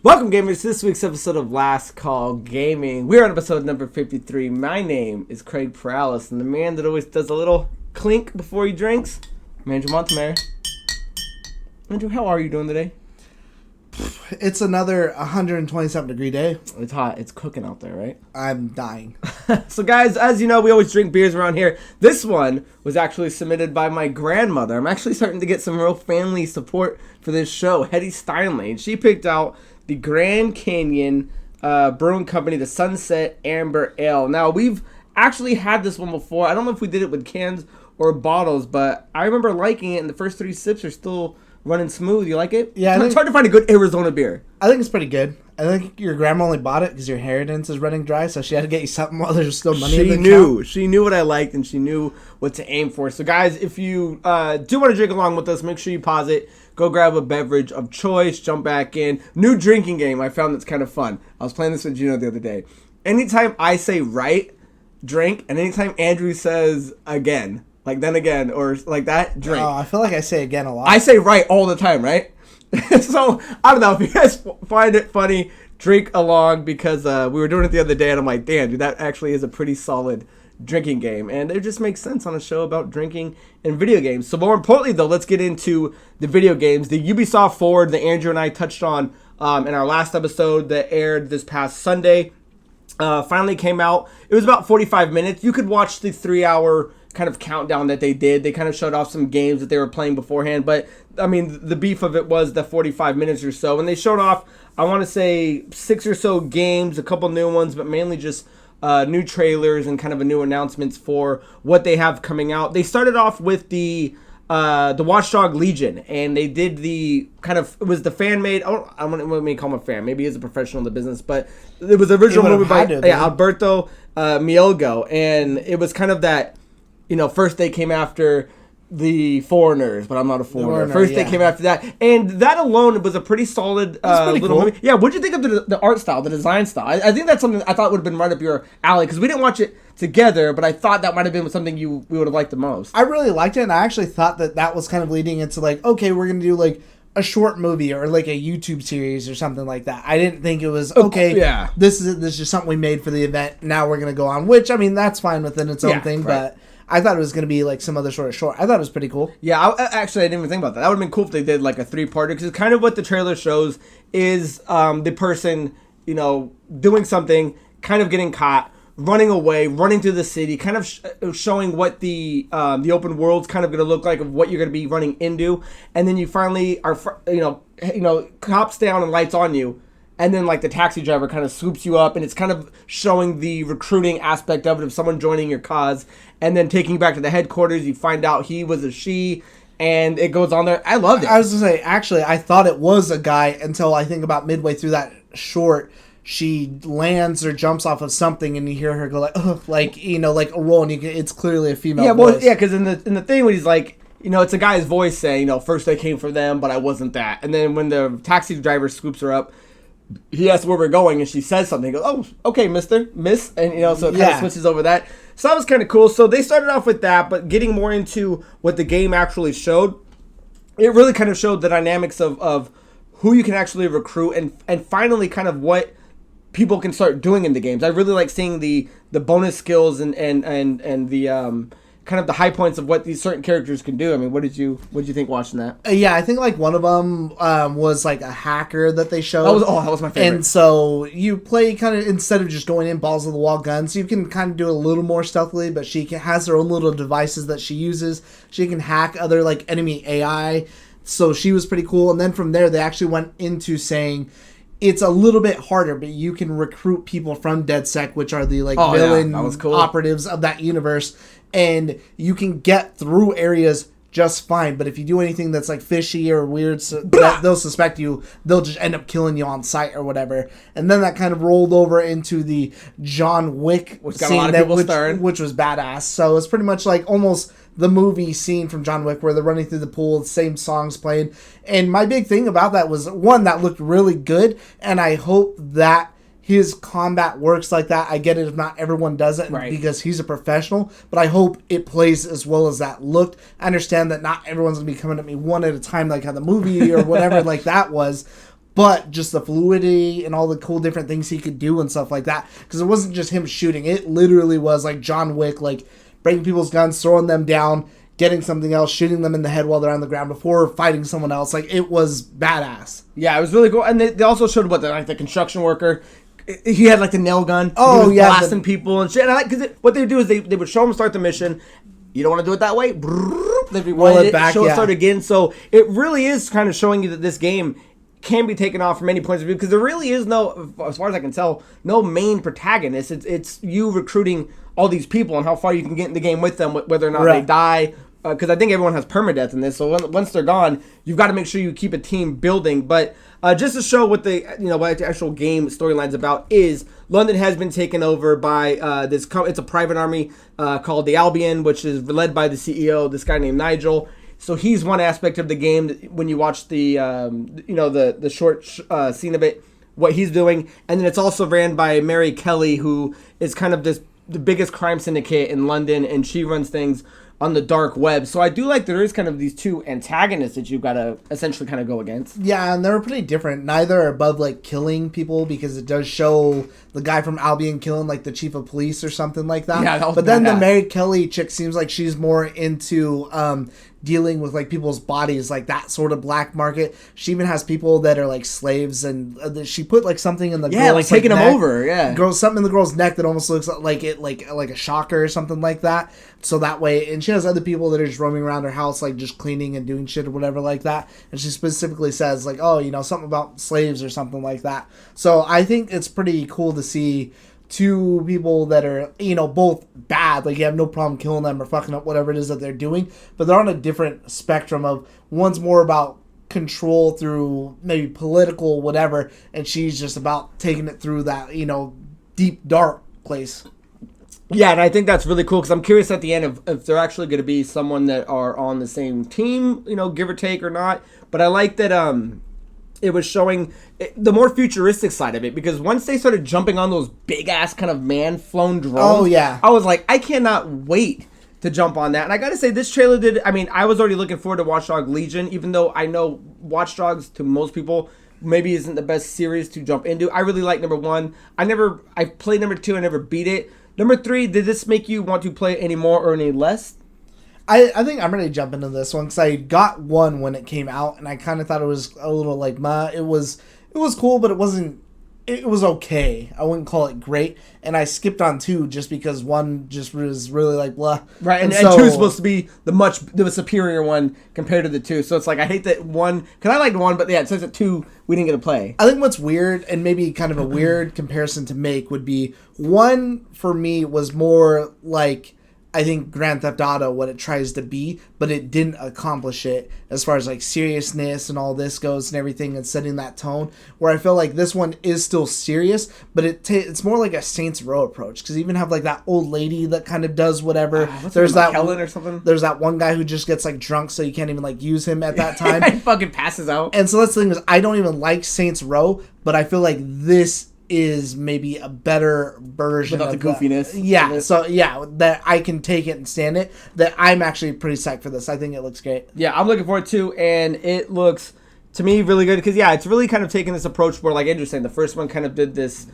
Welcome, gamers, to this week's episode of Last Call Gaming. We're on episode number 53. My name is Craig Perales, and the man that always does a little clink before he drinks, Mandrew Montemayor. Mandrew, how are you doing today? It's another 127-degree day. It's hot. It's cooking out there, right? I'm dying. So, guys, as you know, we always drink beers around here. This one was actually submitted by my grandmother. I'm actually starting to get some real family support for this show, Hetty Steinley. And she picked out the Grand Canyon Brewing Company, the Sunset Amber Ale. Now, we've actually had this one before. I don't know if we did it with cans or bottles, but I remember liking it, and the first 3 sips are still running smooth. You like it? Yeah. It's hard to find a good Arizona beer. I think it's pretty good. I think your grandma only bought it because your inheritance is running dry, so she had to get you something while there's still money in the account. She knew what I liked, and she knew what to aim for. So, guys, if you do want to drink along with us, make sure you pause it. Go grab a beverage of choice. Jump back in. New drinking game I found that's kind of fun. I was playing this with Gino the other day. Anytime I say right, drink, and anytime Andrew says again, like then again, or like that, drink. Oh, I feel like I say again a lot. I say right all the time, right? So, I don't know. If you guys find it funny, drink along, because we were doing it the other day, and I'm like, damn, dude, that actually is a pretty solid drinking game. And it just makes sense on a show about drinking and video games. So, more importantly, though, let's get into the video games. The Ubisoft Forward that Andrew and I touched on in our last episode that aired this past Sunday finally came out. It was about 45 minutes. You could watch the 3-hour kind of countdown that they did. They kind of showed off some games that they were playing beforehand, but I mean, the beef of it was the 45 minutes or so, and they showed off, I want to say, 6 or so games, a couple new ones, but mainly just new trailers and kind of a new announcements for what they have coming out. They started off with the Watchdog Legion, and they did the kind of, it was the fan-made, I wouldn't even call him a fan, maybe he's a professional in the business, but it was the original movie by Alberto Mielgo, and it was kind of that, you know, first they came after the foreigners, but I'm not a foreigner. First they came after that, and that alone was a pretty solid little movie. Yeah, what'd you think of the art style, the design style? I think that's something I thought would have been right up your alley, because we didn't watch it together, but I thought that might have been something we would have liked the most. I really liked it, and I actually thought that was kind of leading into like, okay, we're gonna do like a short movie or like a YouTube series or something like that. I didn't think it was okay. Yeah, this is just something we made for the event. Now we're gonna go on, which I mean that's fine within its own thing, right. But I thought it was going to be like some other sort of short. I thought it was pretty cool. Yeah, I didn't even think about that. That would have been cool if they did like a 3-parter, because kind of what the trailer shows is the person, you know, doing something, kind of getting caught, running away, running through the city, kind of showing what the open world's kind of going to look like, of what you're going to be running into, and then you finally are, you know, cops down and lights on you. And then, like, the taxi driver kind of swoops you up, and it's kind of showing the recruiting aspect of it, of someone joining your cause, and then taking you back to the headquarters. You find out he was a she, and it goes on there. I loved it. I was going to say, actually, I thought it was a guy until I think about midway through that short. She lands or jumps off of something, and you hear her go like, oh, like, you know, like a roll, and it's clearly a female voice. Yeah, because in the thing when he's like, you know, it's a guy's voice saying, you know, first I came for them, but I wasn't that. And then when the taxi driver scoops her up, he asks where we're going, and she says something. He goes, oh, okay, miss. And, you know, so it kind of switches over that. So that was kind of cool. So they started off with that, but getting more into what the game actually showed, it really kind of showed the dynamics of who you can actually recruit, and finally kind of what people can start doing in the games. I really like seeing the bonus skills and the kind of the high points of what these certain characters can do. I mean, what did you think watching that? Yeah, I think like one of them was like a hacker that they showed. That was my favorite. And so you play kind of, instead of just going in balls of the wall guns, you can kind of do it a little more stealthily, but has her own little devices that she uses. She can hack other like enemy AI. So she was pretty cool. And then from there, they actually went into saying it's a little bit harder, but you can recruit people from DedSec, which are the like villain operatives of that universe. And you can get through areas just fine, but if you do anything that's like fishy or weird, they'll suspect you. They'll just end up killing you on sight or whatever. And then that kind of rolled over into the John Wick scene, which was badass. So it's pretty much like almost the movie scene from John Wick where they're running through the pool, the same songs playing. And my big thing about that was, one, that looked really good, and I hope that his combat works like that. I get it if not everyone does it, because he's a professional, but I hope it plays as well as that looked. I understand that not everyone's going to be coming at me one at a time like how the movie or whatever like that was, but just the fluidity and all the cool different things he could do and stuff like that. Because it wasn't just him shooting. It literally was like John Wick, like breaking people's guns, throwing them down, getting something else, shooting them in the head while they're on the ground before fighting someone else. Like, it was badass. Yeah, it was really cool. And they also showed the construction worker. He had like the nail gun. Oh, he was yeah, blasting people and shit. And because what they would do is they would show them start the mission. You don't want to do it that way. They'd rewind it back, show it start again. So it really is kind of showing you that this game can be taken off from many points of view, because there really is no, as far as I can tell, no main protagonist. It's you recruiting all these people and how far you can get in the game with them, whether or not they die. Because I think everyone has permadeath in this, so once they're gone, you've got to make sure you keep a team building. But just to show what the what the actual game storyline's about is, London has been taken over by it's a private army called the Albion, which is led by the CEO, this guy named Nigel. So he's one aspect of the game when you watch the the short scene of it, what he's doing, and then it's also ran by Mary Kelly, who is kind of the biggest crime syndicate in London, and she runs things on the dark web. So I do like there is kind of these two antagonists that you've got to essentially kind of go against. Yeah, and they're pretty different. Neither are above like killing people, because it does show the guy from Albion killing like the chief of police or something like that. Yeah, but then the Mary Kelly chick seems like she's more into dealing with like people's bodies, like that sort of black market. She even has people that are like slaves, and she put like something in the girl's, like taking them over. Something in the girl's neck that almost looks like it like a shocker or something like that. So that way, and she has other people that are just roaming around her house, like just cleaning and doing shit or whatever like that. And she specifically says like, oh, something about slaves or something like that. So I think it's pretty cool to see two people that are, both bad. Like, you have no problem killing them or fucking up whatever it is that they're doing, but they're on a different spectrum of, one's more about control through maybe political whatever, and she's just about taking it through that, deep dark place. Yeah, and I think that's really cool, because I'm curious at the end if they're actually going to be someone that are on the same team, give or take or not. But I like that it was showing the more futuristic side of it, because once they started jumping on those big-ass kind of man-flown drones, I was like, I cannot wait to jump on that. And I got to say, this trailer I was already looking forward to Watch Dogs Legion, even though I know Watch Dogs, to most people, maybe isn't the best series to jump into. I really like number 1. I played number 2, I never beat it. Number 3, did this make you want to play any more or any less? I think I'm ready to jump into this one, because I got 1 when it came out, and I kind of thought it was a little like, it was cool, but it was okay. I wouldn't call it great, and I skipped on 2 just because 1 just was really like blah. Right, and 2 is supposed to be the superior one compared to the 2. So it's like, I hate that 1, because I liked 1, but yeah, it says that 2 we didn't get to play. I think what's weird, and maybe kind of a weird comparison to make, would be 1 for me was more like, I think, Grand Theft Auto, what it tries to be, but it didn't accomplish it as far as like seriousness and all this goes and everything, and setting that tone, where I feel like this one is still serious, but it's more like a Saints Row approach, because you even have like that old lady that kind of does whatever. There's that Helen or something. There's that one guy who just gets like drunk, so you can't even like use him at that time. He fucking passes out. And so that's the thing, is I don't even like Saints Row, but I feel like this is maybe a better version without of the goofiness. That I can take it and stand it. That I'm actually pretty psyched for this. I think it looks great. Yeah, I'm looking forward to, and it looks to me really good, because it's really kind of taking this approach where, like Andrew's saying, the first one kind of did this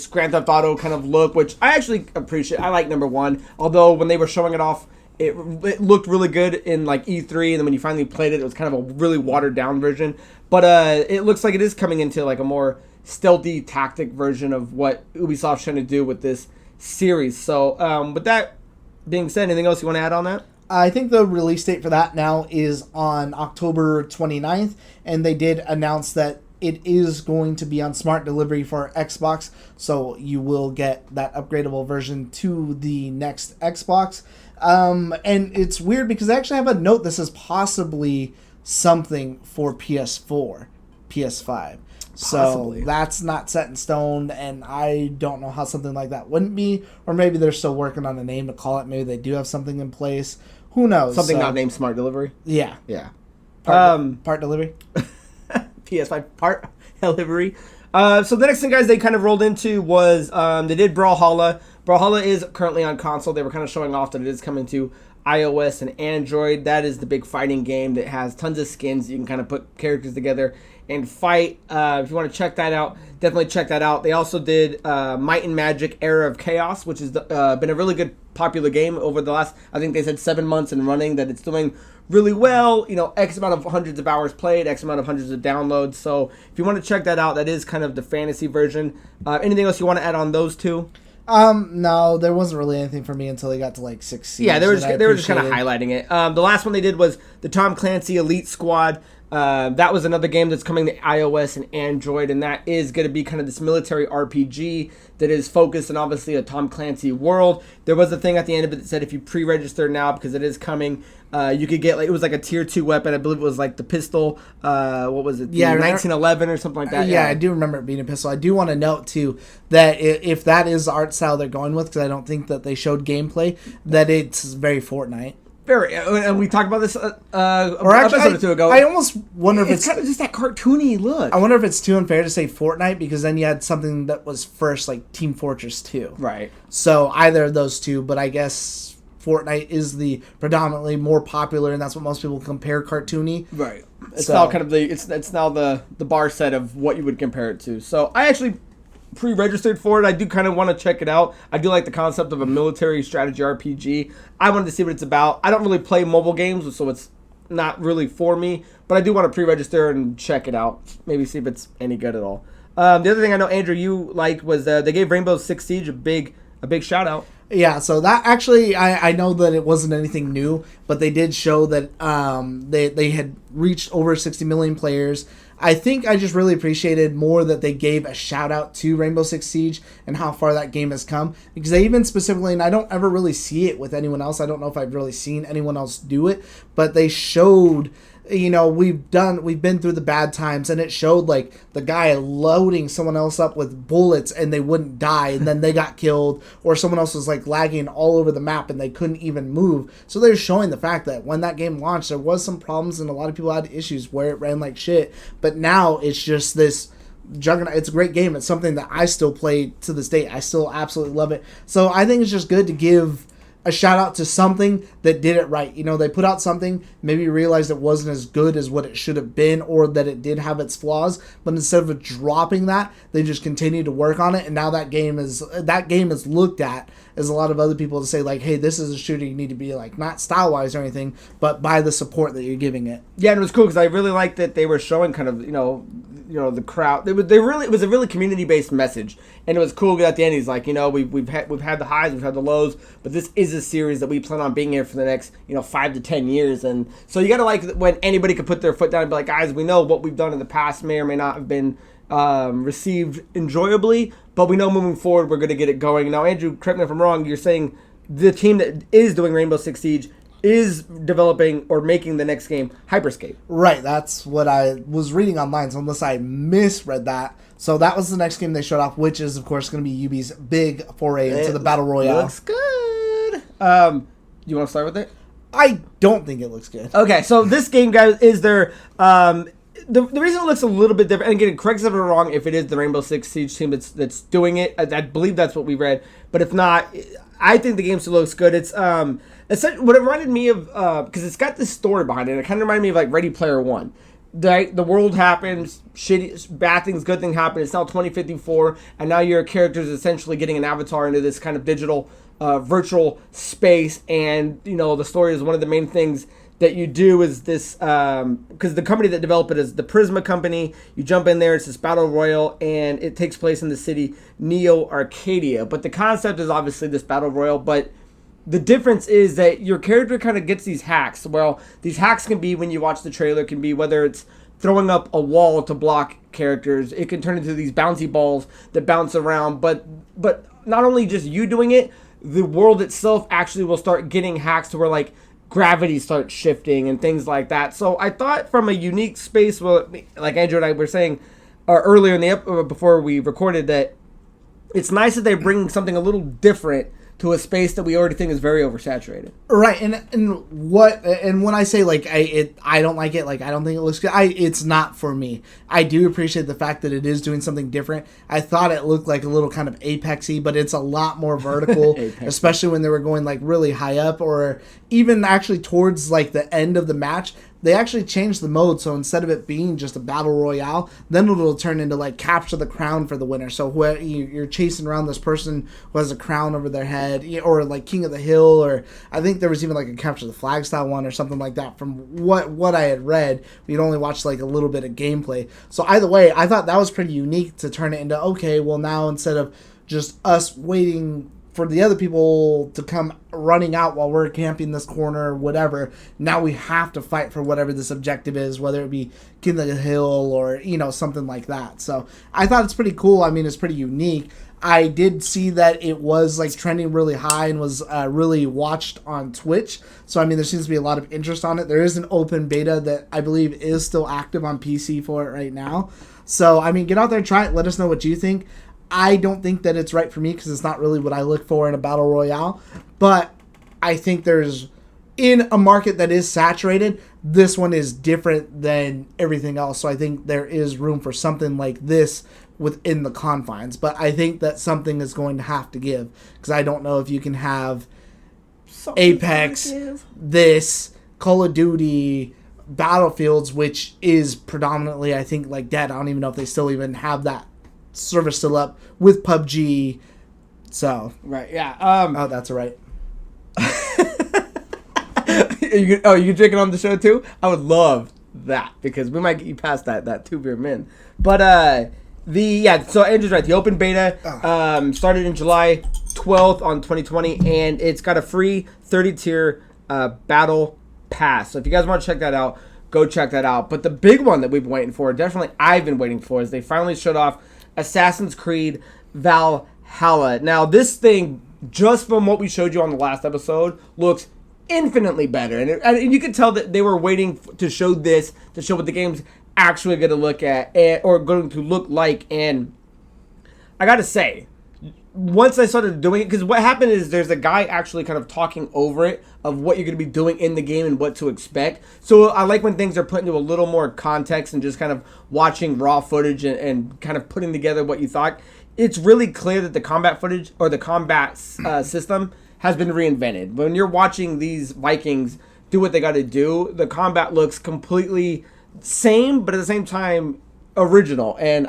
Grand Theft Auto kind of look, which I actually appreciate. I like number 1, although when they were showing it off, it looked really good in like E3, and then when you finally played it, it was kind of a really watered down version. But it looks like it is coming into like a more stealthy tactic version of what Ubisoft's trying to do with this series. So with that being said, anything else you want to add on that? I think the release date for that now is on October 29th, and they did announce that it is going to be on smart delivery for Xbox, so you will get that upgradable version to the next Xbox. And it's weird, because I actually have a note that says possibly something for PS4, PS5. Possibly. So that's not set in stone, and I don't know how something like that wouldn't be. Or maybe they're still working on a name to call it. Maybe they do have something in place. Who knows? Something not named Smart Delivery? Yeah. Yeah. Part delivery? PS5 part delivery. So the next thing, guys, they kind of rolled into was they did Brawlhalla. Brawlhalla is currently on console. They were kind of showing off that it is coming to iOS and Android. That is the big fighting game that has tons of skins. You can kind of put characters together and fight. If you want to check that out, definitely check that out. They also did Might and Magic Era of Chaos, which has been a really good popular game over the last, I think they said 7 months in running, that it's doing really well. X amount of hundreds of hours played, X amount of hundreds of downloads. So if you want to check that out, that is kind of the fantasy version. Anything else you want to add on those two? No, there wasn't really anything for me until they got to like 6 seasons. Yeah, they were just kind of highlighting it. The last one they did was the Tom Clancy Elite Squad. That was another game that's coming to iOS and Android, and that is going to be kind of this military RPG that is focused on obviously a Tom Clancy world. There was a thing at the end of it that said if you pre-register now, because it is coming, you could get, like, it was like a tier 2 weapon. I believe it was like the pistol. What was it? The 1911 or something like that. Yeah, I do remember it being a pistol. I do want to note too that if that is the art style they're going with, because I don't think that they showed gameplay, that it's very Fortnite. Very, and we talked about this episode or two ago. I almost wonder if it's kind of just that cartoony look. I wonder if it's too unfair to say Fortnite, because then you had something that was first, like Team Fortress 2. Right. So either of those two, but I guess Fortnite is the predominantly more popular, and that's what most people compare cartoony. Right. It's now kind of it's now the bar set of what you would compare it to. So I actually pre-registered for it. I do kind of want to check it out. I do like the concept of a military strategy RPG. I wanted to see what it's about. I don't really play mobile games, so it's not really for me, but I do want to pre-register and check it out. Maybe see if it's any good at all. The other thing I know, Andrew, you liked was they gave Rainbow Six Siege a big shout out. Yeah, so that actually, I know that it wasn't anything new, but they did show that they had reached over 60 million players. I think I just really appreciated more that they gave a shout out to Rainbow Six Siege and how far that game has come, because they even specifically, and I don't ever really see it with anyone else, I don't know if I've really seen anyone else do it, but they showed, we've been through the bad times, and it showed like the guy loading someone else up with bullets and they wouldn't die, and then they got killed, or someone else was like lagging all over the map and they couldn't even move. So they're showing the fact that when that game launched, there was some problems and a lot of people had issues where it ran like shit, but now it's just this juggernaut. It's a great game. It's something that I still play to this day. I still absolutely love it. So I think it's just good to give a shout out to something that did it right. They put out something, maybe realized it wasn't as good as what it should have been, or that it did have its flaws, but instead of dropping that, they just continued to work on it, and now that game is looked at as a lot of other people to say, like, hey, this is a shooter you need to be like, not style wise or anything, but by the support that you're giving it. Yeah, and it was cool because I really liked that they were showing kind of the crowd. It was a really community based message, and it was cool. At the end, he's like, we've had the highs, we've had the lows, but this is a series that we plan on being here for the next 5 to 10 years, and so you gotta like when anybody could put their foot down and be like, guys, we know what we've done in the past may or may not have been received enjoyably, but we know moving forward we're gonna get it going. Now, Andrew, correct me if I'm wrong, you're saying the team that is doing Rainbow Six Siege is developing or making the next game Hyperscape. Right, that's what I was reading online, so unless I misread that. So that was the next game they showed off, which is, of course, going to be Ubi's big foray into the Battle Royale. Looks good. You want to start with it? I don't think it looks good. Okay, so this game, guys, is their... The reason it looks a little bit different, and again, correct me if I'm wrong, if it is the Rainbow Six Siege team that's doing it, I believe that's what we read, but if not, I think the game still looks good. It's what it reminded me of, because it's got this story behind it, it kind of reminded me of like Ready Player One. The world happens, shitty, bad things, good things happen, it's now 2054, and now your character is essentially getting an avatar into this kind of digital, virtual space, and, the story is one of the main things that you do is this, because the company that developed it is the Prisma company. You jump in there, it's this battle royale, and it takes place in the city Neo Arcadia. But the concept is obviously this battle royale, but the difference is that your character kind of gets these hacks. Well, these hacks can be, when you watch the trailer, can be whether it's throwing up a wall to block characters. It can turn into these bouncy balls that bounce around. But not only just you doing it, the world itself actually will start getting hacks to where, like, gravity starts shifting and things like that. So I thought from a unique space, well, like Andrew and I were saying earlier in the before we recorded, that it's nice that they're bringing something a little different to a space that we already think is very oversaturated. Right, and when I say like I don't like it, like I don't think it looks good, it's not for me. I do appreciate the fact that it is doing something different. I thought it looked like a little kind of Apexy, but it's a lot more vertical, especially when they were going like really high up, or even actually towards like the end of the match. they actually changed the mode. So instead of it being just a battle royale, then it'll turn into like capture the crown for the winner. So where you're chasing around this person who has a crown over their head, or like King of the Hill, or I think there was even like a capture the flag style one or something like that. From what I had read, we'd only watched like a little bit of gameplay. So either way, I thought that was pretty unique to turn it into, okay, well now instead of just us waiting for the other people to come running out while we're camping this corner or whatever, now we have to fight for whatever this objective is, whether it be King of the Hill or, something like that. So I thought it's pretty cool. I mean, it's pretty unique. I did see that it was like trending really high and was really watched on Twitch. So, I mean, there seems to be a lot of interest on it. There is an open beta that I believe is still active on PC for it right now. So, I mean, get out there, try it. Let us know what you think. I don't think that it's right for me because it's not really what I look for in a battle royale. But I think there's, in a market that is saturated, this one is different than everything else. So I think there is room for something like this within the confines. But I think that something is going to have to give, because I don't know if you can have Apex, this, Call of Duty, Battlefields, which is predominantly, I think, like dead. I don't even know if they still even have that service still up with PUBG. So right, yeah. Oh, that's right. You drinking on the show too? I would love that, because we might get you past that 2 beer min. But so Andrew's right. The open beta started in July 12th on 2020, and it's got a free 30-tier battle pass. So if you guys want to check that out, go check that out. But the big one that we've been waiting for, definitely I've been waiting for, is they finally showed off Assassin's Creed Valhalla. Now, this thing, just from what we showed you on the last episode, looks infinitely better. And you can tell that they were waiting to show this, to show what the game's actually going to look at, or going to look like. And I got to say, once I started doing it, because what happened is there's a guy actually kind of talking over it of what you're going to be doing in the game and what to expect. So I like when things are put into a little more context and just kind of watching raw footage and kind of putting together what you thought. It's really clear that the combat footage or the combat system has been reinvented. When you're watching these Vikings do what they got to do, the combat looks completely same, but at the same time original. And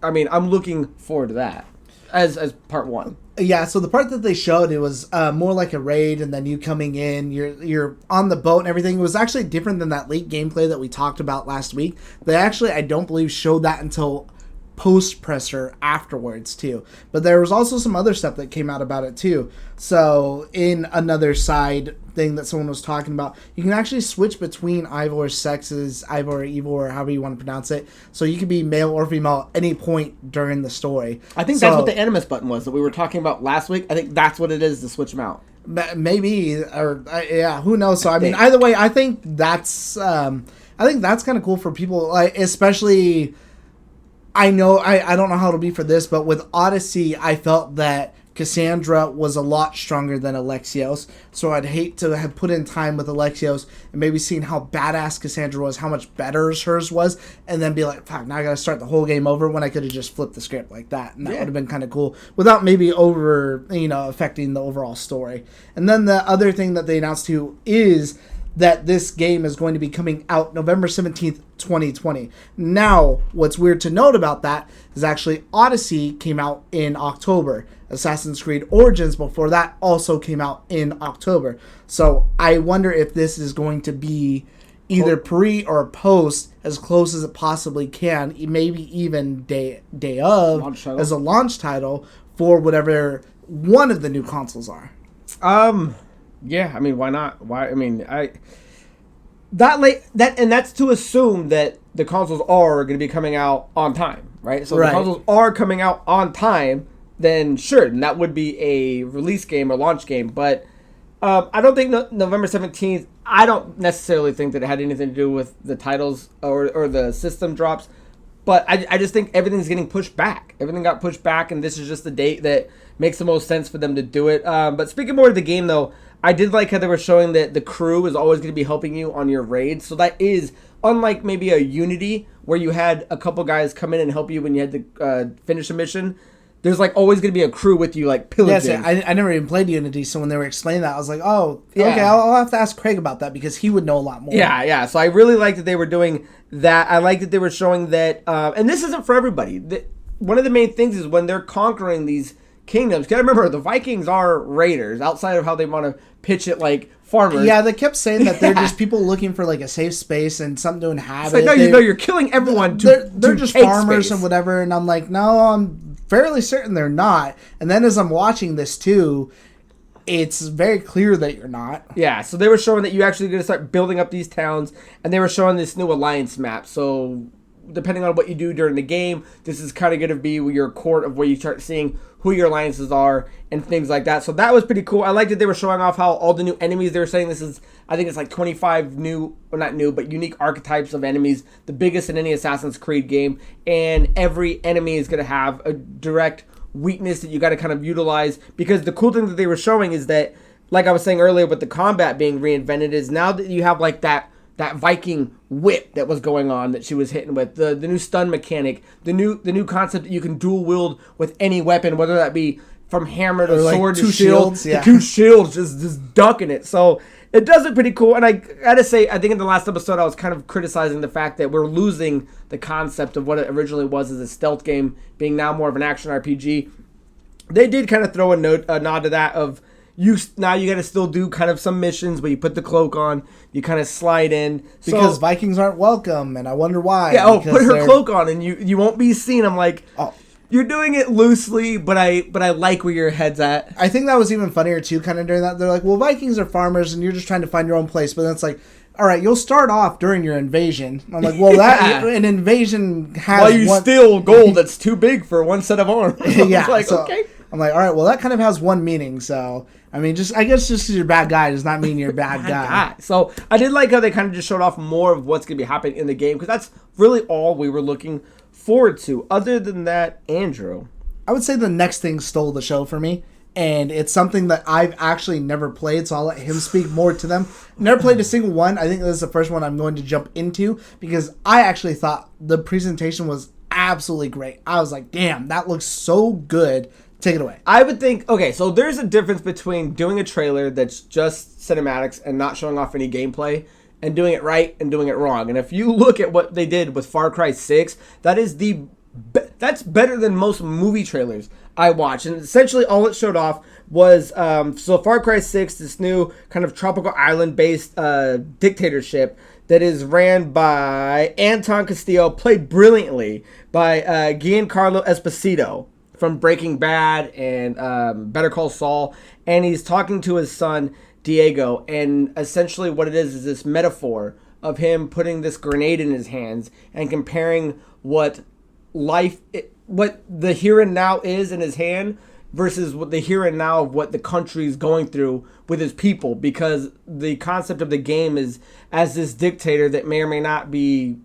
I mean, I'm looking forward to that as part one. Yeah, so the part that they showed, it was more like a raid, and then you coming in, you're on the boat and everything. It was actually different than that late gameplay that we talked about last week. They actually, I don't believe, showed that until post-presser afterwards too. But there was also some other stuff that came out about it too. So in another side thing that someone was talking about, you can actually switch between Ivor's sexes, Ivor or Ivor, or however you want to pronounce it. So you could be male or female at any point during the story. I think that's what the Animus button was that we were talking about last week. I think that's what it is to switch them out. Maybe, or yeah, who knows? So I mean, either way, I think that's kind of cool for people, like, especially. I know, I don't know how it'll be for this, but with Odyssey, I felt that Cassandra was a lot stronger than Alexios. So I'd hate to have put in time with Alexios and maybe seen how badass Cassandra was, how much better hers was, and then be like, fuck, now I gotta start the whole game over, when I could have just flipped the script like that. And that would have been kind of cool without maybe affecting the overall story. And then the other thing that they announced too is that this game is going to be coming out November 17th, 2020. Now, what's weird to note about that is actually Odyssey came out in October. Assassin's Creed Origins before that also came out in October. So I wonder if this is going to be either pre or post, as close as it possibly can, maybe even day of, as a launch title for whatever one of the new consoles are. Yeah, I mean, why not? Why? I mean, that's to assume that the consoles are going to be coming out on time, right? So if the consoles are coming out on time, then sure, and that would be a release game or launch game. But I don't think November 17th, I don't necessarily think that it had anything to do with the titles or the system drops. But I just think everything's getting pushed back. Everything got pushed back, and this is just the date that makes the most sense for them to do it. But speaking more of the game, though, I did like how they were showing that the crew is always going to be helping you on your raids. So that is, unlike maybe a Unity, where you had a couple guys come in and help you when you had to finish a mission, there's like always going to be a crew with you, like pillaging. Yes, I never even played Unity, so when they were explaining that, I was like, oh, okay, I'll have to ask Craig about that because he would know a lot more. Yeah. So I really like that they were doing that. I like that they were showing that, and this isn't for everybody. One of the main things is when they're conquering these kingdoms. Gotta remember, the Vikings are raiders. Outside of how they want to pitch it, like farmers. Yeah, they kept saying that they're just people looking for like a safe space and something to inhabit. It's like, no, you're killing everyone. They're just farmers space. and whatever. And I'm like, no, I'm fairly certain they're not. And then as I'm watching this too, it's very clear that you're not. Yeah, so they were showing that you actually going to start building up these towns, and they were showing this new alliance map. So depending on what you do during the game, this is kind of going to be your court of where you start seeing who your alliances are and things like that. So that was pretty cool. I liked that they were showing off how all the new enemies, they were saying this is, I think it's like 25 new, well not new, but unique archetypes of enemies, the biggest in any Assassin's Creed game, and every enemy is going to have a direct weakness that you got to kind of utilize, because the cool thing that they were showing is that, like I was saying earlier with the combat being reinvented, is now that you have like that Viking whip that was going on that she was hitting with, the new stun mechanic, the new concept that you can dual wield with any weapon, whether that be from hammer to like sword to two shield, shields, yeah. 2 shields just ducking it. So it does it pretty cool. And I gotta say, I think in the last episode I was kind of criticizing the fact that we're losing the concept of what it originally was as a stealth game, being now more of an action RPG. They did kind of throw a nod to that of, you got to still do kind of some missions, but you put the cloak on, you kind of slide in. Because Vikings aren't welcome, and I wonder why. Yeah, put her cloak on, and you won't be seen. I'm like, you're doing it loosely, but I like where your head's at. I think that was even funnier, too, kind of during that. They're like, well, Vikings are farmers, and you're just trying to find your own place. But then it's like, all right, you'll start off during your invasion. I'm like, well, an invasion has while you steal gold that's too big for one set of arms. Yeah, like, so okay. I'm like, all right, well, that kind of has one meaning, so... I mean, I guess just because you're a bad guy does not mean you're a bad guy. So I did like how they kind of just showed off more of what's going to be happening in the game, because that's really all we were looking forward to. Other than that, Andrew, I would say the next thing stole the show for me, and it's something that I've actually never played, so I'll let him speak more to them. Never played a single one. I think this is the first one I'm going to jump into, because I actually thought the presentation was absolutely great. I was like, damn, that looks so good. Take it away. I would think, okay, so there's a difference between doing a trailer that's just cinematics and not showing off any gameplay, and doing it right and doing it wrong. And if you look at what they did with Far Cry 6, that's better than most movie trailers I watch. And essentially all it showed off was, so Far Cry 6, this new kind of tropical island-based dictatorship that is ran by Anton Castillo, played brilliantly by Giancarlo Esposito from Breaking Bad and Better Call Saul, and he's talking to his son Diego, and essentially what it is this metaphor of him putting this grenade in his hands and comparing what the here and now is in his hand versus what the here and now of what the country is going through with his people, because the concept of the game is as this dictator that may or may not be,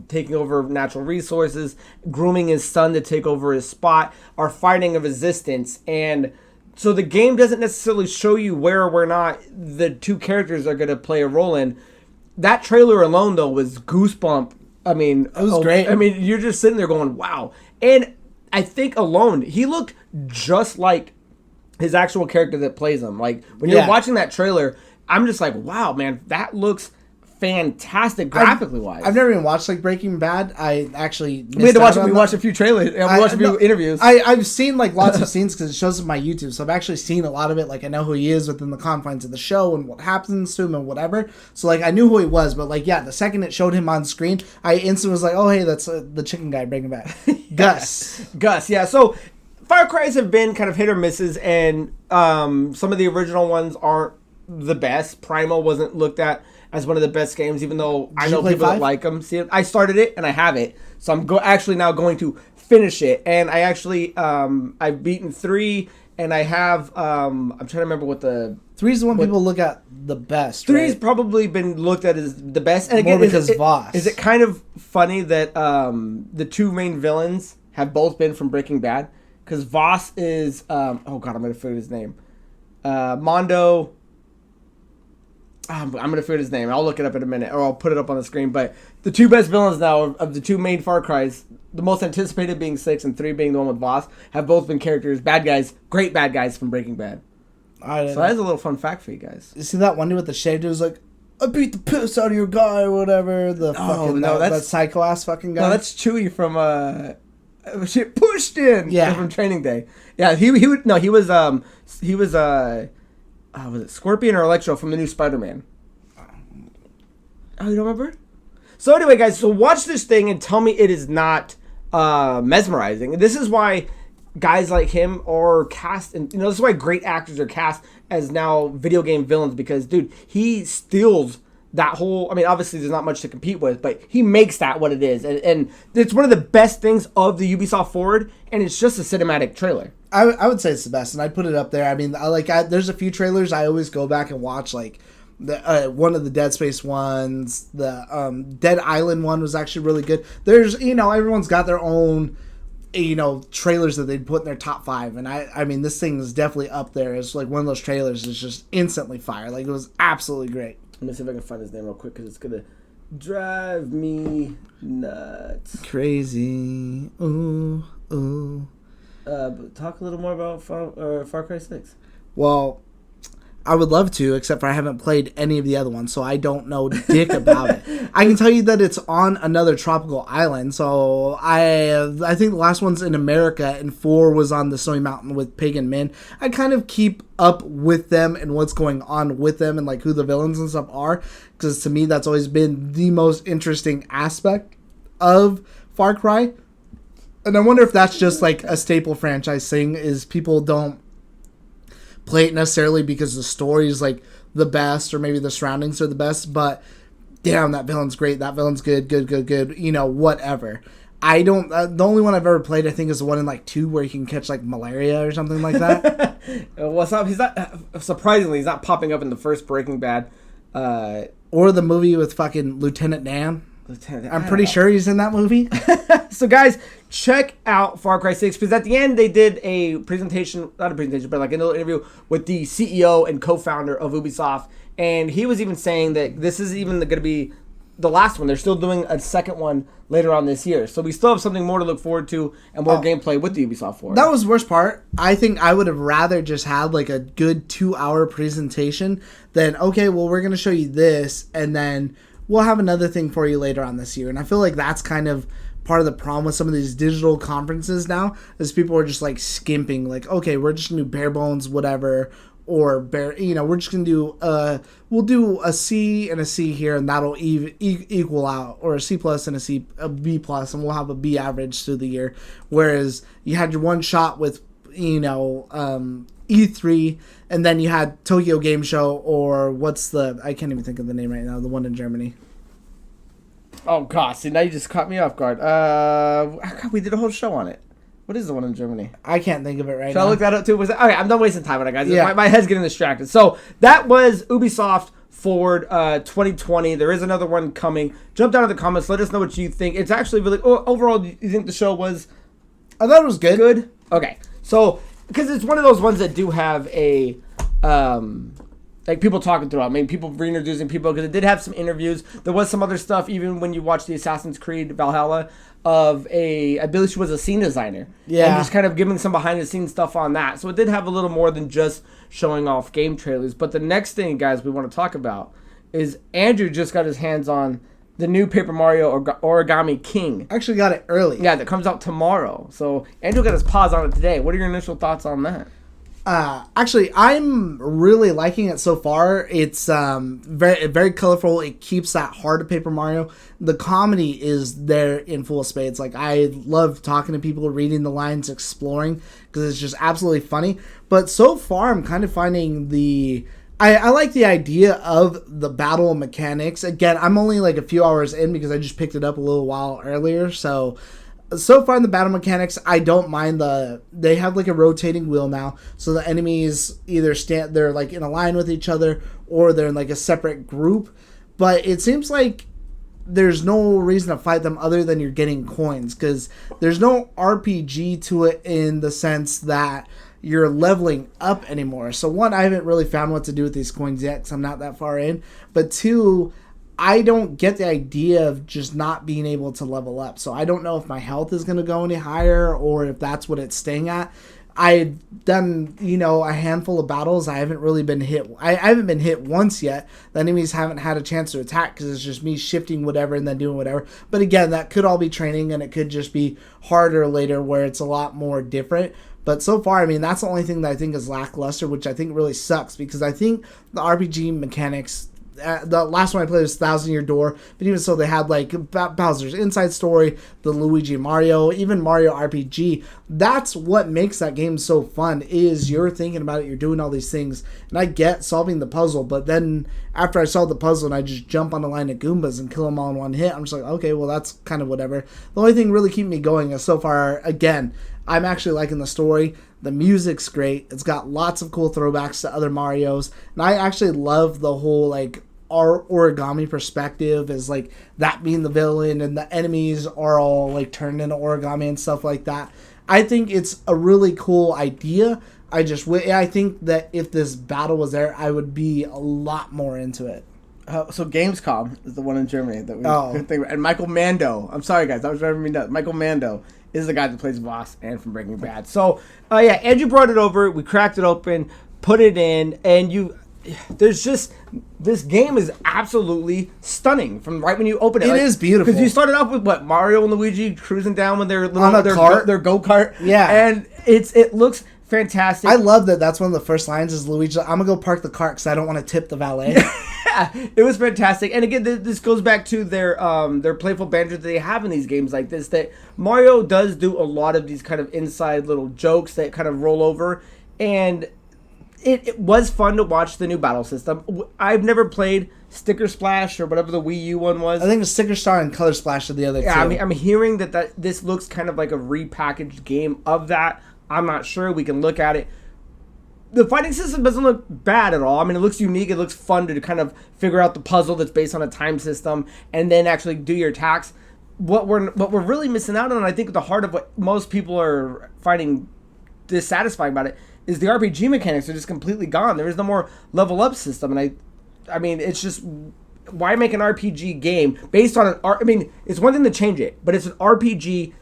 taking over natural resources, grooming his son to take over his spot, are fighting a resistance. And so the game doesn't necessarily show you where or where not the two characters are going to play a role in. That trailer alone, though, was goosebump. I mean, it was great. I mean, you're just sitting there going, wow. And I think alone, he looked just like his actual character that plays him. Like, when you're watching that trailer, I'm just like, wow, man, that looks fantastic graphically wise. I've never even watched Breaking Bad. I actually we had to watch it. We watched a few trailers. We watched a few interviews. I've seen lots of scenes because it shows up on my YouTube, so I've actually seen a lot of it. I know who he is within the confines of the show and what happens to him and whatever. So I knew who he was, but the second it showed him on screen, I instantly was like, oh hey, that's the chicken guy Breaking Bad. Gus. Yeah. So Far Cry's have been kind of hit or misses, and some of the original ones aren't the best. Primal wasn't looked at as one of the best games, even though I know people that like them. See, I started it and I have it, so I'm actually now going to finish it. And I actually I've beaten 3, and I have I'm trying to remember what the 3 is the one people look at the best. 3's probably been looked at as the best, and again, Voss. Is it kind of funny that the two main villains have both been from Breaking Bad? Because Voss is oh god, I'm gonna forget his name. Mondo. I'm going to forget his name. I'll look it up in a minute, or I'll put it up on the screen. But the two best villains now of the two main Far Cries, the most anticipated being 6 and 3 being the one with Voss, have both been characters, bad guys, great bad guys from Breaking Bad. So that's a little fun fact for you guys. You see that one dude with the shaved? It was like, I beat the piss out of your guy or whatever. That psycho ass fucking guy. No, that's Chewie from shit pushed in. Yeah, from Training Day. Yeah, he was was it Scorpion or Electro from the new Spider-Man? Oh, you don't remember? So anyway, guys, so watch this thing and tell me it is not mesmerizing. This is why guys like him are cast, and this is why great actors are cast as now video game villains, because dude, he steals that whole, I mean, obviously there's not much to compete with, but he makes that what it is, and it's one of the best things of the Ubisoft Forward, and it's just a cinematic trailer. I would say it's the best, and I'd put it up there. I mean, there's a few trailers I always go back and watch, like the one of the Dead Space ones, the Dead Island one was actually really good. There's, everyone's got their own, trailers that they'd put in their top 5, and I mean, this thing is definitely up there. It's like one of those trailers that's just instantly fire. Like, it was absolutely great. Let me see if I can find his name real quick, because it's gonna drive me nuts. Crazy. Ooh. But talk a little more about Far Cry 6. Well, I would love to, except for I haven't played any of the other ones, so I don't know dick about it. I can tell you that it's on another tropical island, so I think the last one's in America, and 4 was on the Snowy Mountain with Pig and Min. I kind of keep up with them and what's going on with them and like who the villains and stuff are, because to me that's always been the most interesting aspect of Far Cry. And I wonder if that's just like a staple franchise thing, is people don't play it necessarily because the story is like the best, or maybe the surroundings are the best, but damn, that villain's great, that villain's good, whatever. I don't, the only one I've ever played, I think, is the one in like 2 where you can catch like malaria or something like that. What's up? He's not, surprisingly, he's not popping up in the first Breaking Bad. Or the movie with fucking Lieutenant Dan. I'm pretty sure he's in that movie. So guys, check out Far Cry 6, because at the end they did a presentation, not a presentation, but like a little interview with the CEO and co-founder of Ubisoft, and he was even saying that this is even going to be the last one. They're still doing a second one later on this year, so we still have something more to look forward to and more gameplay with the Ubisoft Forward. That was the worst part. I think I would have rather just had like a good 2-hour presentation than, okay, well, we're going to show you this, and then we'll have another thing for you later on this year. And I feel like that's kind of part of the problem with some of these digital conferences now, is people are just like skimping, like, okay, we're just gonna do bare bones whatever, or we're just gonna do we'll do a C and a C here, and that'll equal out, or a C plus and a B plus, and we'll have a B average through the year. Whereas you had your one shot with E3, and then you had Tokyo Game Show, or I can't even think of the name right now, the one in Germany. Oh gosh, see, now you just caught me off guard. God, we did a whole show on it. What is the one in Germany? I can't think of it right now. Should I look that up too? Okay, I'm done wasting time on it, guys. Yeah. My head's getting distracted. So that was Ubisoft Forward 2020. There is another one coming. Jump down in the comments. Let us know what you think. It's actually really... overall, do you think the show was... I thought it was good. Good? Okay. So, because it's one of those ones that do have a... like people talking throughout. I mean, people reintroducing people, because it did have some interviews. There was some other stuff, even when you watch the Assassin's Creed Valhalla, of I believe she was a scene designer. Yeah. And just kind of giving some behind the scenes stuff on that. So it did have a little more than just showing off game trailers. But the next thing, guys, we want to talk about is Andrew just got his hands on the new Paper Mario Origami King. Actually got it early. Yeah, that comes out tomorrow. So Andrew got his paws on it today. What are your initial thoughts on that? Actually, I'm really liking it so far. It's very, very colorful. It keeps that heart of Paper Mario. The comedy is there in full spades. Like, I love talking to people, reading the lines, exploring, because it's just absolutely funny. But so far, I'm kind of finding I like the idea of the battle mechanics. Again, I'm only like a few hours in because I just picked it up a little while earlier, so far in the battle mechanics, I don't mind they have like a rotating wheel now, so the enemies either they're like in a line with each other, or they're in like a separate group, but it seems like there's no reason to fight them other than you're getting coins, because there's no RPG to it, in the sense that you're leveling up anymore. So one, I haven't really found what to do with these coins yet because I'm not that far in. But two, I don't get the idea of just not being able to level up. So I don't know if my health is going to go any higher or if that's what it's staying at. I've done, a handful of battles. I haven't really been hit. I haven't been hit once yet. The enemies haven't had a chance to attack because it's just me shifting whatever and then doing whatever. But again, that could all be training, and it could just be harder later where it's a lot more different. But so far, that's the only thing that I think is lackluster, which I think really sucks because I think the RPG mechanics, the last one I played was 1,000 Year Door, but even so, they had like Bowser's Inside Story, the Luigi Mario, even Mario RPG. That's what makes that game so fun, is you're thinking about it, you're doing all these things, and I get solving the puzzle, but then after I solve the puzzle and I just jump on a line of Goombas and kill them all in one hit, I'm just like, okay, well, that's kind of whatever. The only thing really keeping me going is so far, again, I'm actually liking the story. The music's great. It's got lots of cool throwbacks to other Marios. And I actually love the whole, like, our Oragami perspective is, like, that being the villain and the enemies are all, like, turned into origami and stuff like that. I think it's a really cool idea. I think that if this battle was there, I would be a lot more into it. So Gamescom is the one in Germany that we think, and Michael Mando. I'm sorry, guys. That was driving me nuts. Michael Mando is the guy that plays Voss and from Breaking Bad. So, Andrew brought it over. We cracked it open, put it in, and there's just, this game is absolutely stunning from right when you open it. It is beautiful. Because you started off with, Mario and Luigi cruising down with their cart? Their go-kart. Yeah. And it looks fantastic. I love that. That's one of the first lines is Luigi, I'm going to go park the cart because I don't want to tip the valet. Yeah, it was fantastic. And again, this goes back to their playful banter that they have in these games like this, that Mario does do a lot of these kind of inside little jokes that kind of roll over. And it was fun to watch the new battle system. I've never played Sticker Splash or whatever the Wii U one was. I think the Sticker Star and Color Splash are the other two. Yeah, I'm hearing that this looks kind of like a repackaged game of that. I'm not sure. We can look at it. The fighting system doesn't look bad at all. It looks unique. It looks fun to kind of figure out the puzzle that's based on a time system and then actually do your attacks. What we're really missing out on, and I think at the heart of what most people are finding dissatisfying about it, is the RPG mechanics are just completely gone. There is no more level up system, and it's just, why make an RPG game based on it's one thing to change it, but it's an RPG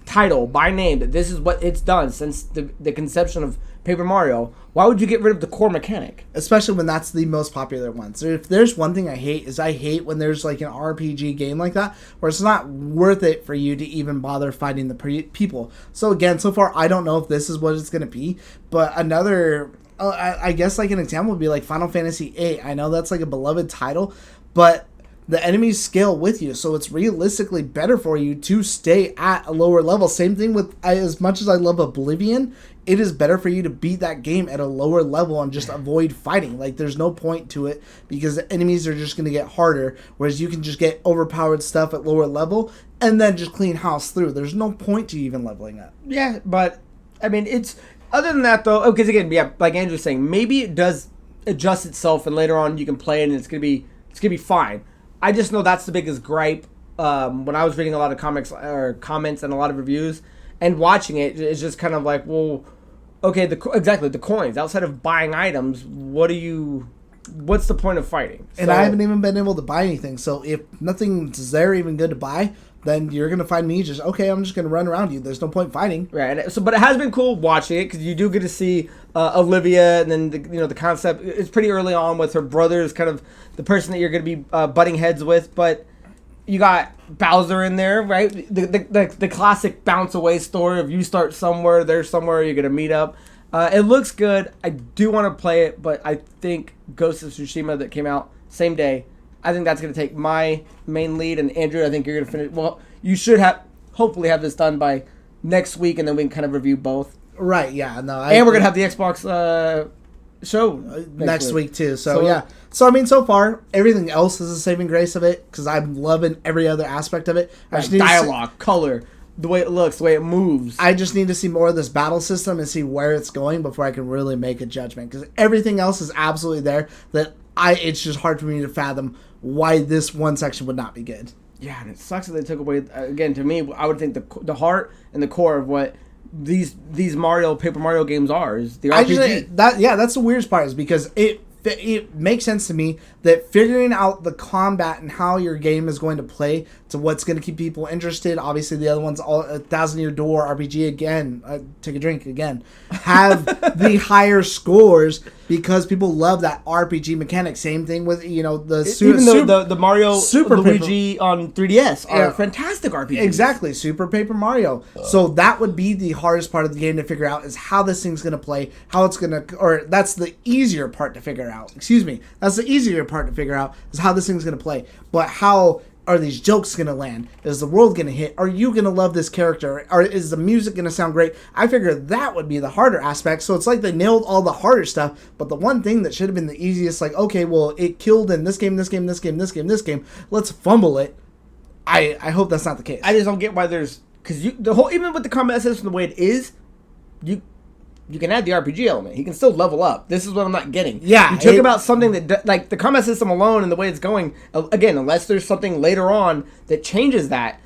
title by name that this is what it's done since the conception of Paper Mario. Why would you get rid of the core mechanic? Especially when that's the most popular one. So if there's one thing I hate when there's like an RPG game like that where it's not worth it for you to even bother fighting the people. So again, so far I don't know if this is what it's going to be, but another, I guess like an example would be like Final Fantasy VIII. I know that's like a beloved title, but the enemies scale with you, so it's realistically better for you to stay at a lower level. Same thing with, as much as I love Oblivion, it is better for you to beat that game at a lower level and just avoid fighting. Like, there's no point to it because the enemies are just going to get harder, whereas you can just get overpowered stuff at lower level and then just clean house through. There's no point to even leveling up. Yeah, but, it's, other than that, though, because again, like Andrew's saying, maybe it does adjust itself and later on you can play it and it's going to be fine. I just know that's the biggest gripe. When I was reading a lot of comments and a lot of reviews and watching it, it's just kind of like, well, okay, the coins. Outside of buying items, what's the point of fighting? And I haven't even been able to buy anything. So if nothing's there even good to buy, then you're going to find me just, okay, I'm just going to run around you. There's no point fighting. Right. So, but it has been cool watching it because you do get to see Olivia, and then the concept. It's pretty early on with her brother is kind of the person that you're going to be butting heads with. But you got Bowser in there, right? The classic bounce away story of you start somewhere, there's somewhere you're going to meet up. It looks good. I do want to play it, but I think Ghost of Tsushima that came out same day, I think that's going to take my main lead. And Andrew, I think you're going to finish. Well, you should hopefully have this done by next week, and then we can kind of review both. Right, yeah. No, and we're going to have the Xbox show next week too. So yeah. So so far, everything else is a saving grace of it, because I'm loving every other aspect of it. Right, dialogue, color, the way it looks, the way it moves. I just need to see more of this battle system and see where it's going before I can really make a judgment, because everything else is absolutely there that it's just hard for me to fathom why this one section would not be good. Yeah, and it sucks that they took away, again, to me, I would think the heart and the core of what these Paper Mario games are, is the RPG. That's the weirdest part, is because it makes sense to me that figuring out the combat and how your game is going to play to what's going to keep people interested. Obviously, the other one's all a 1,000-Year Door RPG again. Take a drink again. Have the higher scores because people love that RPG mechanic. Same thing with the Mario Super Luigi on 3DS are fantastic RPGs. Exactly, Super Paper Mario. So that would be the hardest part of the game to figure out, is how this thing's going to play, how it's going to, or that's the easier part to figure out. Excuse me, that's the easier part to figure out, is how this thing's going to play. But how are these jokes going to land? Is the world going to hit? Are you going to love this character? Or is the music going to sound great? I figured that would be the harder aspect. So it's like they nailed all the harder stuff, but the one thing that should have been the easiest, like, okay, well, it killed in this game, let's fumble it. I hope that's not the case. I just don't get why there's, because even with the combat system the way it is, you can add the RPG element. He can still level up. This is what I'm not getting. Yeah. You took about something that, like, the combat system alone and the way it's going, again, unless there's something later on that changes that,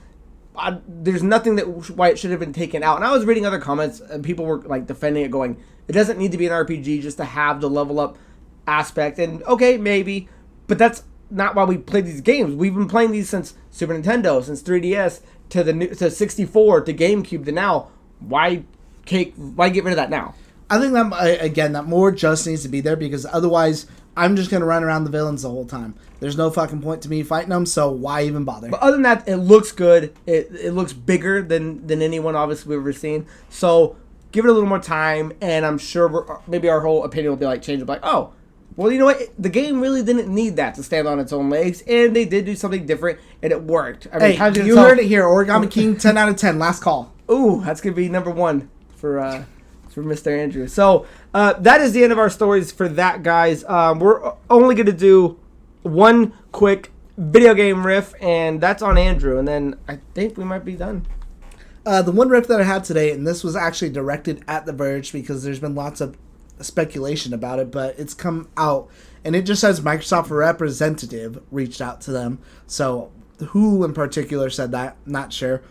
there's nothing why it should have been taken out. And I was reading other comments, and people were, like, defending it, going, it doesn't need to be an RPG just to have the level up aspect. And, okay, maybe, but that's not why we play these games. We've been playing these since Super Nintendo, since 3DS, to 64, to GameCube, to now. Why get rid of that now? I think that, again, that more just needs to be there, because otherwise I'm just going to run around the villains the whole time. There's no fucking point to me fighting them, so why even bother? But other than that, it looks good. It looks bigger than anyone obviously we've ever seen. So give it a little more time, and I'm sure maybe our whole opinion will be like changed. Like, oh, well, you know what? The game really didn't need that to stand on its own legs, and they did do something different, and it worked. I mean, hey, you heard it here. Origami King, 10 out of 10. Last call. Ooh, that's going to be number one for Mr. Andrew. So that is the end of our stories for that, guys. We're only going to do one quick video game riff, and that's on Andrew, and then I think we might be done. The one riff that I had today, and this was actually directed at The Verge because there's been lots of speculation about it, but it's come out, and it just says Microsoft representative reached out to them. So who in particular said that, not sure.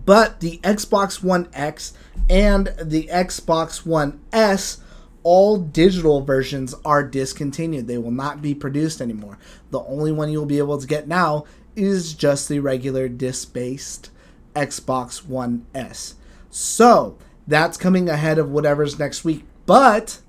But the Xbox One X and the Xbox One S, all digital versions are discontinued. They will not be produced anymore. The only one you'll be able to get now is just the regular disc-based Xbox One S. So that's coming ahead of whatever's next week. But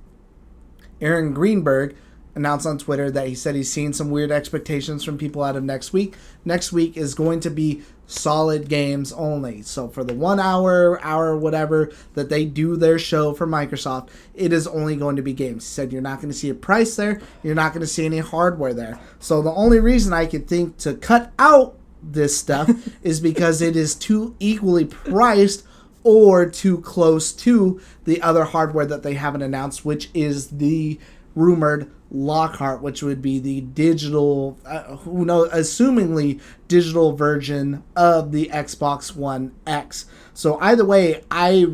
Aaron Greenberg announced on Twitter that he said he's seen some weird expectations from people out of next week. Next week is going to be solid games only. So for the 1 hour, whatever, that they do their show for Microsoft, it is only going to be games. He said you're not going to see a price there. You're not going to see any hardware there. So the only reason I could think to cut out this stuff is because it is too equally priced or too close to the other hardware that they haven't announced, which is the rumored Lockhart, which would be the digital, assumingly digital version of the Xbox One X. So either way, I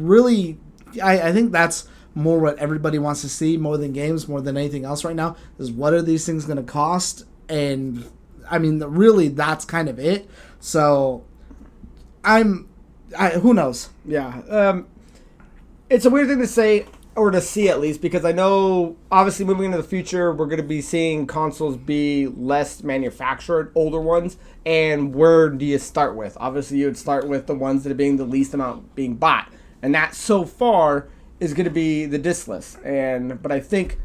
think that's more what everybody wants to see, more than games, more than anything else right now, is what are these things going to cost? And I mean, really, that's kind of it. So who knows? Yeah. It's a weird thing to say, or to see at least, because I know obviously moving into the future we're going to be seeing consoles be less manufactured, older ones, and where do you start with? Obviously you would start with the ones that are being the least amount being bought, and that so far is going to be the discless. But I think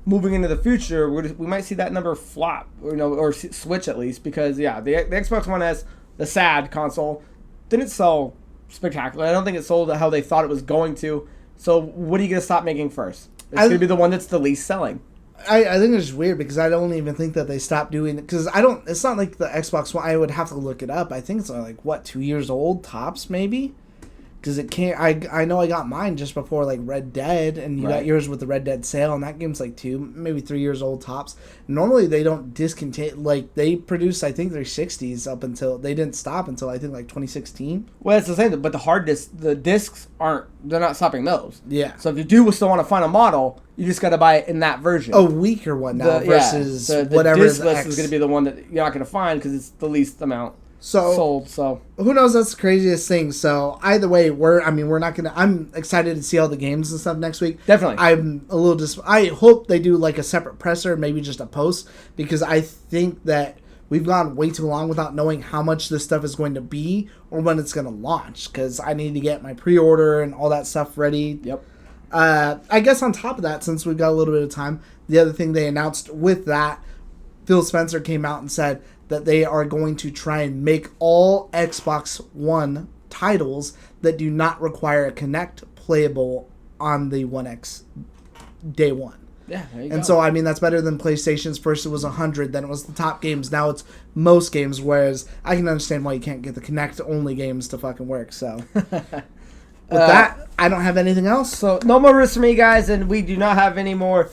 moving into the future we might see that number flop, or switch at least, because the Xbox One S, the SAD console, didn't sell spectacular. I don't think it sold how they thought it was going to. So what are you going to stop making first? It's going to be the one that's the least selling. I think it's weird because I don't even think that they stopped doing it. Because it's not like the Xbox One. I would have to look it up. I think it's like, 2 years old tops maybe? Because it can't. I know I got mine just before like Red Dead, and you got yours with the Red Dead sale, and that game's like 2, maybe 3 years old tops. Normally they don't discontinue. Like they produce, I think, their 60s up until they didn't stop until I think like 2016. Well, it's the same, but the hard discs, the discs they're not stopping those. Yeah. So if you do still want to find a model, you just got to buy it in that version. A weaker one now versus whatever. The discless is going to be the one that you're not going to find because it's the least amount. sold. So who knows? That's the craziest thing. So either way, we're not gonna. I'm excited to see all the games and stuff next week. Definitely. I'm a little I hope they do like a separate presser, maybe just a post, because I think that we've gone way too long without knowing how much this stuff is going to be or when it's going to launch. Because I need to get my pre-order and all that stuff ready. Yep. I guess on top of that, since we've got a little bit of time, the other thing they announced with that, Phil Spencer came out and said that they are going to try and make all Xbox One titles that do not require a Kinect playable on the One X day one. Yeah, there you go. And so, I mean, that's better than PlayStation's. First it was 100, then it was the top games. Now it's most games, whereas I can understand why you can't get the Kinect-only games to fucking work. So, with that, I don't have anything else. So, no more risks for me, guys, and we do not have any more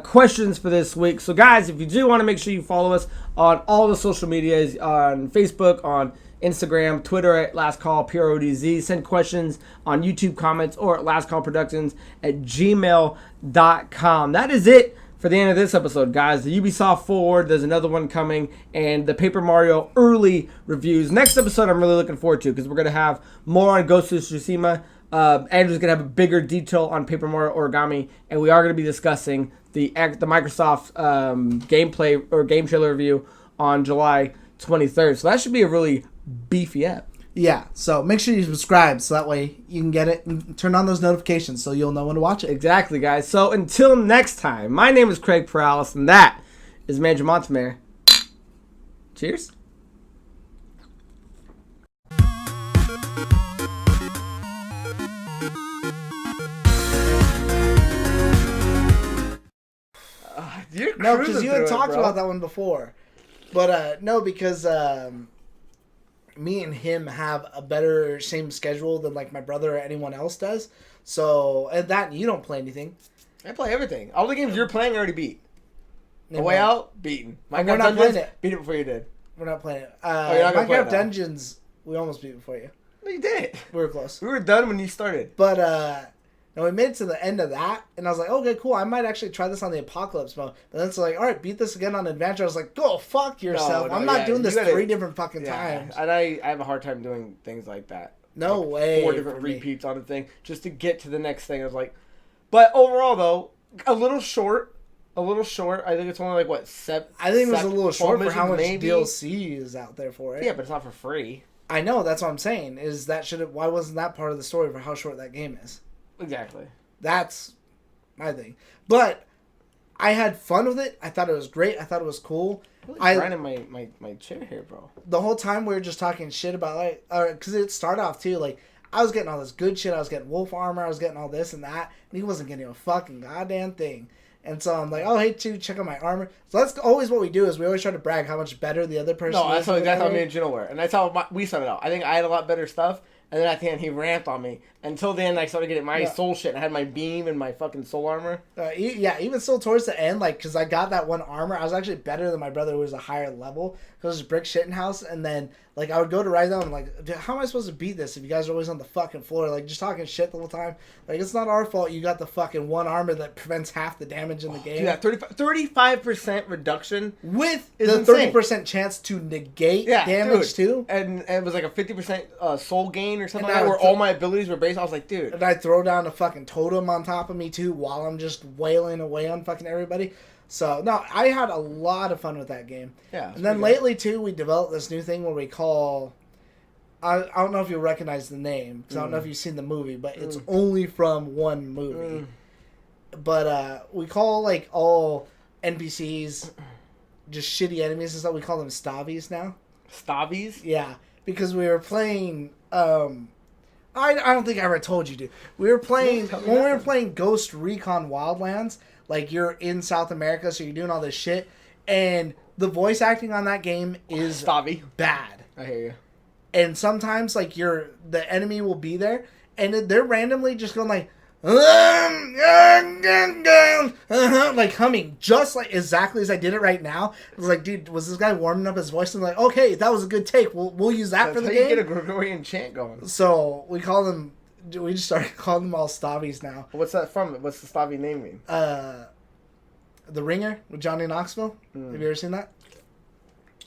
questions for this week. So, guys, if you do want to make sure you follow us on all the social medias, on Facebook, on Instagram, Twitter at LastCall, PRODZ. Send questions on YouTube comments or at lastcallproductions@gmail.com. That is it for the end of this episode, guys. The Ubisoft Forward, there's another one coming, and the Paper Mario early reviews. Next episode I'm really looking forward to because we're going to have more on Ghost of Tsushima. Andrew's going to have a bigger detail on Paper Mario Origami, and we are going to be discussing the Microsoft gameplay or game trailer review on July 23rd. So that should be a really beefy app. Yeah, so make sure you subscribe so that way you can get it and turn on those notifications so you'll know when to watch it. Exactly, guys. So until next time, my name is Craig Perales, and that is Mandrew Montemayor. Cheers. No, because you had talked about that one before. But no, because me and him have a better same schedule than like my brother or anyone else does. So, and that you don't play anything. I play everything. All the games you're playing I already beat. Name A Way one. Out, beaten. We're not playing it. Beat it before you did. We're not playing it. you're not gonna play it Minecraft now. Dungeons, we almost beat before you. No, you did. We were close. We were done when you started. But no, we made it to the end of that, and I was like, okay, cool. I might actually try this on the Apocalypse mode. But then it's like, all right, beat this again on Adventure. I was like, go fuck yourself. No, I'm not doing this you gotta- 3 different fucking times. And I have a hard time doing things like that. No Like way. 4 different for me. repeats on a thing just to get to the next thing. I was like, but overall though, a little short. I think it's only like what 7. I think it was a little 12 short for how much maybe? DLC is out there for it. Yeah, but it's not for free. I know, that's what I'm saying. Is that why wasn't that part of the story for how short that game is? Exactly. That's my thing. But I had fun with it. I thought it was great. I thought it was cool. Really grinding my chair here, bro. The whole time we were just talking shit about like, because it started off too like I was getting all this good shit. I was getting wolf armor. I was getting all this and that, and he wasn't getting a fucking goddamn thing. And so I'm like, oh, hey, too, check out my armor. So that's always what we do is we always try to brag how much better the other person is. No, that's how me and Gino were. And that's how we started out. I think I had a lot better stuff. And then at the end, he ramped on me. Until then, I started getting my soul shit. I had my beam and my fucking soul armor. Even still towards the end, like, because I got that one armor, I was actually better than my brother who was a higher level. Because it was brick shitting house. And then, like, I would go to ride them and, like, dude, how am I supposed to beat this if you guys are always on the fucking floor? Like, just talking shit the whole time. Like, it's not our fault you got the fucking one armor that prevents half the damage in the game. Dude, that 35% reduction. With is the insane. 30% chance to negate damage, too. And it was like a 50% soul gain or something And like that, I where would all my abilities were based. I was like, dude. And I throw down a fucking totem on top of me too while I'm just wailing away on fucking everybody. So, no, I had a lot of fun with that game. Yeah. And then lately too, we developed this new thing where we call... I don't know if you'll recognize the name, because I don't know if you've seen the movie, but it's only from one movie. But we call, like, all NPCs just shitty enemies and stuff. We call them Stavies now. Stavies? Yeah, because we were playing... I don't think I ever told you, dude. We were playing when we were playing Ghost Recon Wildlands. Like you're in South America, so you're doing all this shit, and the voice acting on that game is bad. I hear you. And sometimes, like the enemy will be there, and they're randomly just going like, like humming, just like exactly as I did it right now. I was like, dude, was this guy warming up his voice? And like, okay, that was a good take. We'll use that for the game. You get a Gregorian chant going. So we call them. We just started calling them all Stavies now. What's that from? What's the Stavi name mean? The Ringer with Johnny Knoxville. Have you ever seen that?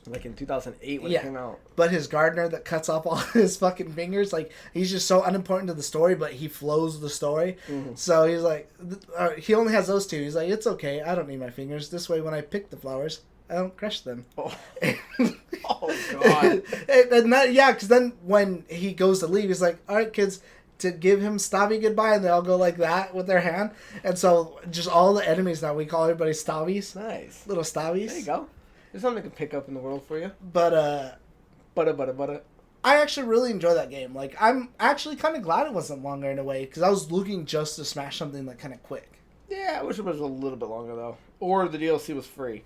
Like in 2008 when it came out. But his gardener that cuts off all his fucking fingers, like, he's just so unimportant to the story, but he flows the story. Mm-hmm. So he's like, he only has those two. He's like, it's okay, I don't need my fingers. This way, when I pick the flowers, I don't crush them. Oh, oh God. Because then when he goes to leave, he's like, all right, kids, to give him Stabby goodbye, and they all go like that with their hand. And so just all the enemies now, we call everybody Stabbies. Nice. Little Stabbies. There you go. There's something to pick up in the world for you. But, Butter. I actually really enjoy that game. Like, I'm actually kind of glad it wasn't longer in a way, because I was looking just to smash something like kind of quick. Yeah, I wish it was a little bit longer though, or the DLC was free.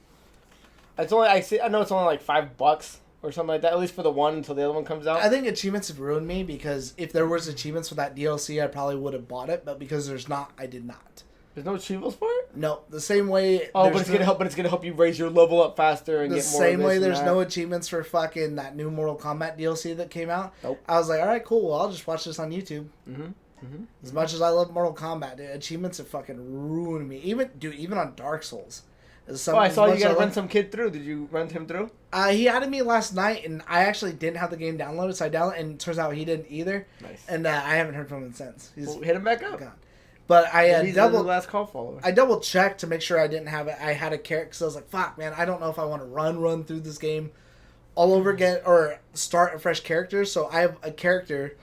It's only I know it's only like $5 or something like that, at least for the one until the other one comes out. I think achievements have ruined me, because if there was achievements for that DLC, I probably would have bought it, but because there's not, I did not. There's no achievements for it? No, the same way. Oh, but it's gonna help you raise your level up faster and get more. The same way there's no achievements for fucking that new Mortal Kombat DLC that came out. Nope. I was like, all right, cool. Well, I'll just watch this on YouTube. As much as I love Mortal Kombat, dude, achievements have fucking ruined me. Even on Dark Souls. I saw you gotta run some kid through. Did you run him through? He added me last night, and I actually didn't have the game downloaded, so I downloaded, and it turns out he didn't either. Nice. And I haven't heard from him since. He's hit him back up. Gone. But I he's the last call follower. I double checked to make sure I didn't have it. I had a character, because I was like, fuck, man, I don't know if I want to run through this game all over again or start a fresh character. So I have a character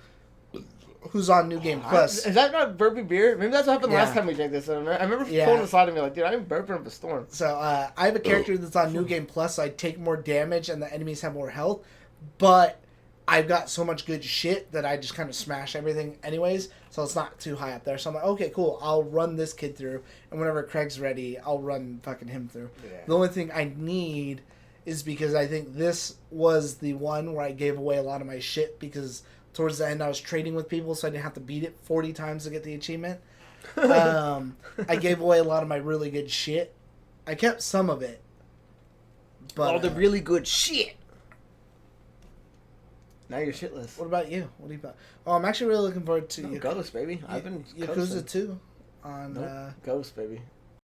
who's on New Game Plus. Is that not burping beer? Maybe that's what happened last time we checked this. I remember pulling aside and be like, dude, I'm burping up a storm. So I have a character that's on New Game Plus, so I take more damage and the enemies have more health. But I've got so much good shit that I just kind of smash everything anyways, so it's not too high up there. So I'm like, okay, cool, I'll run this kid through, and whenever Craig's ready, I'll run fucking him through. Yeah. The only thing I need is because I think this was the one where I gave away a lot of my shit, because towards the end I was trading with people, so I didn't have to beat it 40 times to get the achievement. I gave away a lot of my really good shit. I kept some of it. But, all the really good shit. Now you're shitless. What about you? What do you about? Oh, I'm actually really looking forward to Ghost, baby. I've been Yakuza 2 on Ghost, baby.